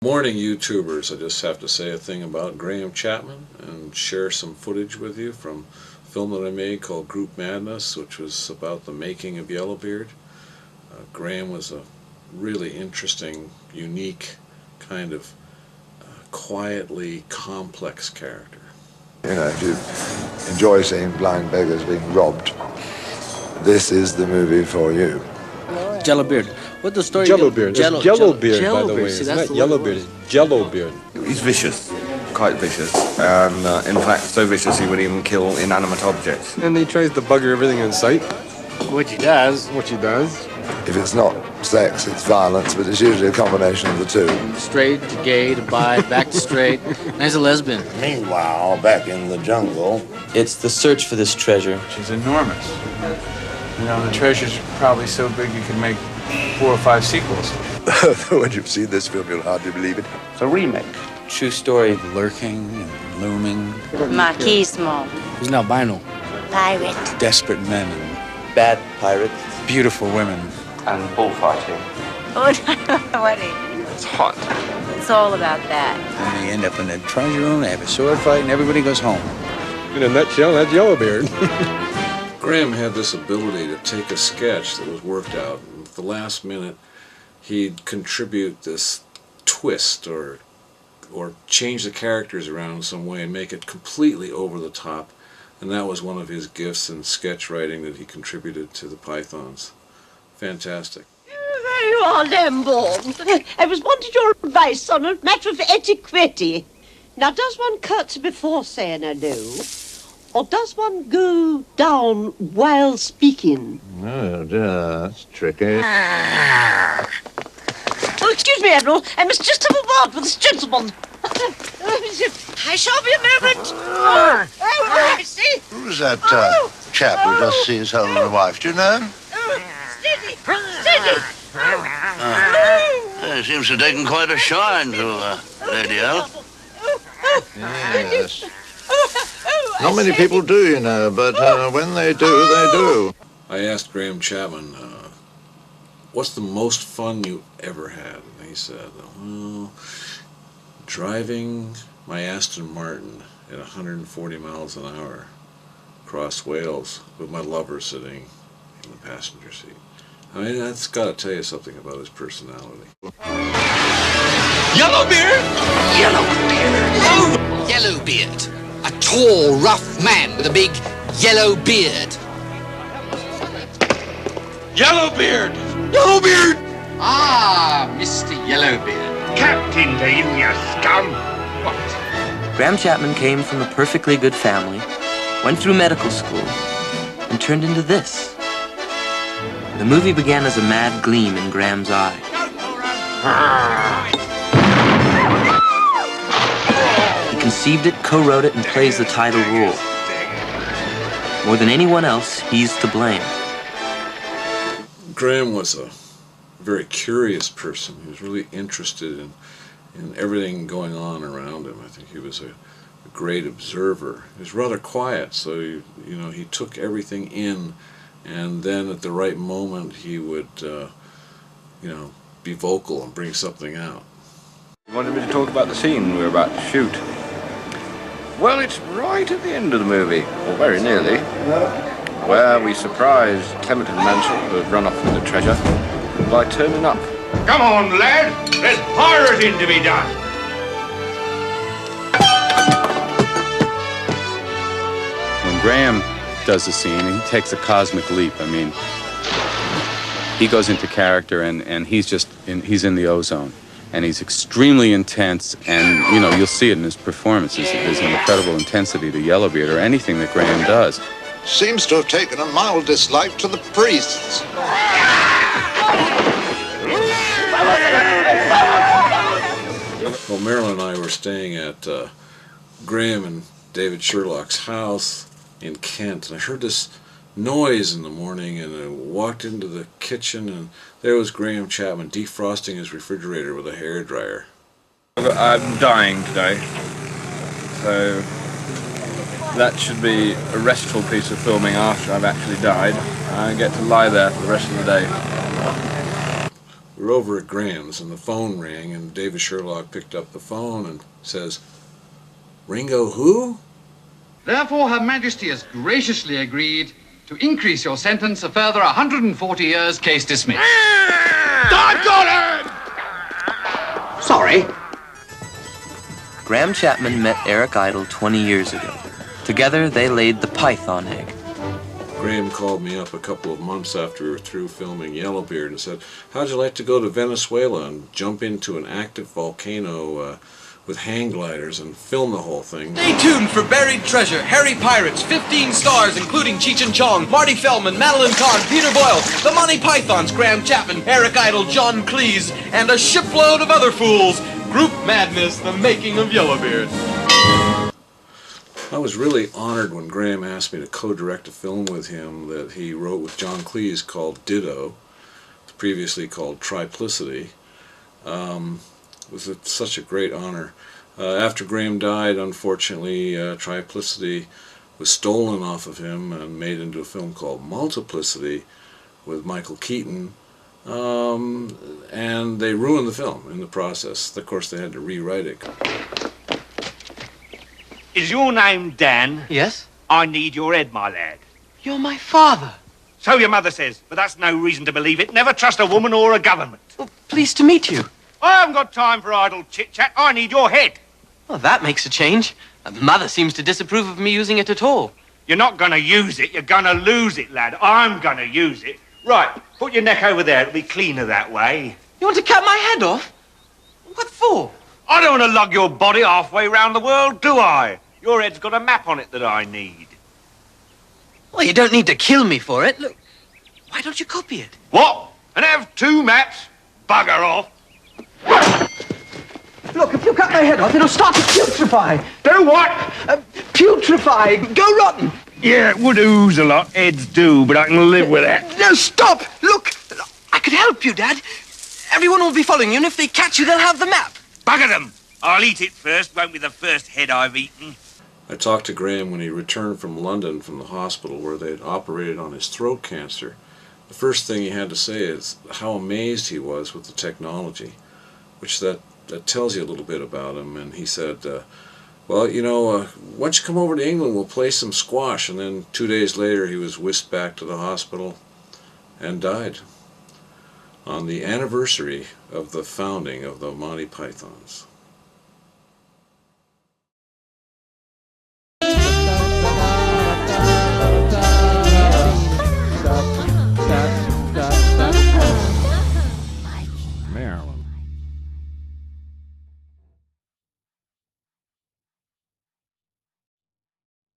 Morning YouTubers, I just have to say a thing about Graham Chapman and share some footage with you from a film that I made called Group Madness, which was about the making of Yellowbeard. Graham was a really interesting, unique, kind of quietly complex character. You know, if you enjoy seeing blind beggars being robbed, this is the movie for you. Yellowbeard. What's the story? Yellowbeard. It's Yellowbeard, by the way. See, it's not Yellowbeard, it's Yellowbeard. He's vicious, quite vicious, and in fact so vicious he would even kill inanimate objects. And he tries to bugger everything in sight. Which he does. If it's not sex, it's violence, but it's usually a combination of the two. Straight to gay to bi, back to straight. And he's a lesbian. Meanwhile, back in the jungle, it's the search for this treasure. She's enormous. You know, the treasure's probably so big you could make 4 or 5 sequels. When you've seen this film, you'll hardly believe it. It's a remake. True story. Lurking and looming. Machismo. He's an albino. Pirate. Desperate men and Bad pirates. beautiful women. And bullfighting. Oh, what is it? It's hot. It's all about that. And they end up in the treasure room, they have a sword fight, and everybody goes home. In a nutshell, that's Yellowbeard. Graham had this ability to take a sketch that was worked out, and at the last minute he'd contribute this twist or change the characters around in some way and make it completely over the top, and that was one of his gifts in sketch writing that he contributed to the Pythons. Fantastic. There you are, Lamborn. I was wanting your advice on a matter of etiquette. Now, does one curtsy before saying hello? Or does one go down while speaking? oh dear, that's tricky. Oh, excuse me, Admiral. I must just have a word with this gentleman. I shall be a moment. Oh, I see. Who's that chap who just sees her and wife? Do you know him? Steady, steady. He seems to have taken quite a shine to Lady L. Yes. Not many people do, you know, but when they do, they do. I asked Graham Chapman, what's the most fun you ever had? And he said, well, driving my Aston Martin at 140 miles an hour across Wales with my lover sitting in the passenger seat. I mean, that's got to tell you something about his personality. Yellowbeard! Yellowbeard! Oh! Yellowbeard. A tall, rough man with a big yellow beard. Yellowbeard! Yellowbeard! Ah, Mr. Yellowbeard. Captain to you, you scum! What? Graham Chapman came from a perfectly good family, went through medical school, and turned into this. The movie began as a mad gleam in Graham's eye. He conceived it, co-wrote it, and plays the title role. More than anyone else, he's to blame. Graham was a very curious person. He was really interested in everything going on around him. I think he was a great observer. He was rather quiet, so he took everything in, and then at the right moment he would be vocal and bring something out. You wanted me to talk about the scene we were about to shoot. Well, it's right at the end of the movie, or very nearly, where we surprised Clement and Mansell, who had run off with the treasure, by turning up. Come on, lad! There's pirating to be done! When Graham does the scene, he takes a cosmic leap. I mean, he goes into character and he's in the ozone. And he's extremely intense, and you'll see it in his performances. There's an incredible intensity to Yellowbeard or anything that Graham does. Seems to have taken a mild dislike to the priests. Well, Marilyn and I were staying at Graham and David Sherlock's house in Kent, and I heard this noise in the morning, and I walked into the kitchen, and there was Graham Chapman defrosting his refrigerator with a hairdryer. I'm dying today, so that should be a restful piece of filming after I've actually died. I get to lie there for the rest of the day. We were over at Graham's and the phone rang and David Sherlock picked up the phone and says, "Ringo who?" Therefore, Her Majesty has graciously agreed to increase your sentence a further 140 years, case dismissed. I've got it! Sorry. Graham Chapman met Eric+idle 20 years ago. Together, they laid the Python egg. Graham called me up a couple of months after we were through filming Yellowbeard and said, "How'd you like to go to Venezuela and jump into an active volcano with hang gliders and film the whole thing?" Stay tuned for Buried Treasure, Harry Pirates, 15 stars including Cheech and Chong, Marty Feldman, Madeline Kahn, Peter Boyle, the Monty Pythons, Graham Chapman, Eric+idle, John+Cleese, and a shipload of other fools. Group Madness, the Making of Yellowbeard. I was really honored when Graham asked me to co-direct a film with him that he wrote with John+Cleese called Ditto, previously called Triplicity. It was such a great honor. After Graham died, unfortunately, Triplicity was stolen off of him and made into a film called Multiplicity with Michael Keaton, and they ruined the film in the process. Of course, they had to rewrite it. Is your name Dan? Yes? I need your head, my lad. You're my father. So your mother says, but that's no reason to believe it. Never trust a woman or a government. Well, pleased to meet you. I haven't got time for idle chit-chat. I need your head. Well, that makes a change. Mother seems to disapprove of me using it at all. You're not going to use it. You're going to lose it, lad. I'm going to use it. Right, put your neck over there. It'll be cleaner that way. You want to cut my head off? What for? I don't want to lug your body halfway round the world, do I? Your head's got a map on it that I need. Well, you don't need to kill me for it. Look, why don't you copy it? What? And have two maps? Bugger off. Look, if you cut my head off, it'll start to putrefy. Do what? Putrefy. Go rotten. Yeah, it would ooze a lot. Heads do, but I can live with that. No, stop. Look, I could help you, Dad. Everyone will be following you, and if they catch you, they'll have the map. Bugger them. I'll eat it first. Won't be the first head I've eaten. I talked to Graham when he returned from London from the hospital where they'd operated on his throat cancer. The first thing he had to say is how amazed he was with the technology, which that tells you a little bit about him. And he said, well, you know, once you come over to England, we'll play some squash. And then 2 days later, he was whisked back to the hospital and died on the anniversary of the founding of the Monty Pythons. Maryland.